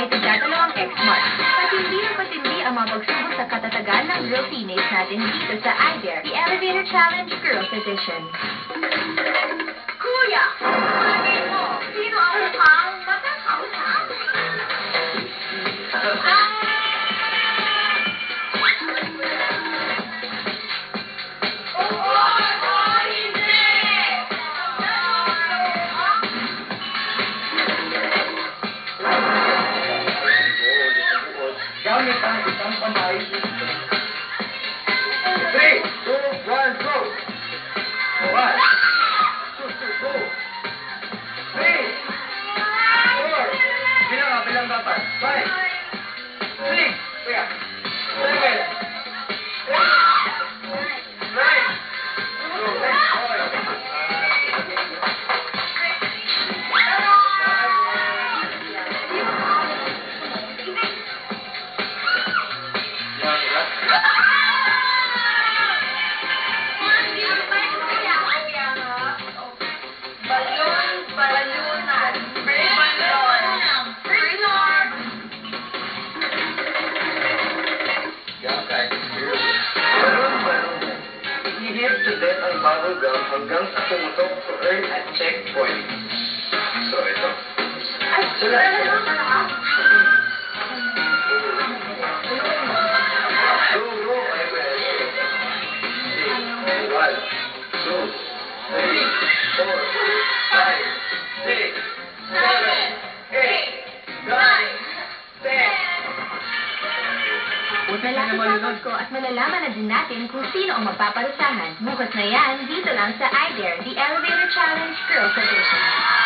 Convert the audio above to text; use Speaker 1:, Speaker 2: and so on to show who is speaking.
Speaker 1: ay tigdadalawang X-mark. Patindi na patindi ang mga pagsubok sa katatagan ng real teammates natin dito sa iDare, the Elevator Challenge Girls Edition. Kuya! Sabi mo, sino ang mukhang matakaw-taw?
Speaker 2: Gamit ang isang kamay. 3, 2, 1, go! 1, 2, 2, 3, 4, bilang dapat. 5, 6, 7, bubble gum hanggang sa pumutok to earn a checkpoint. So, ito. Go! 1, 2, 3, 4, 5, 6, 7, 8, 9, 10.
Speaker 1: Malaki ko at malalaman na din natin kung sino ang magpaparusahan. Bukas na yan, dito lang sa iDare, the Elevator Challenge Girls Edition.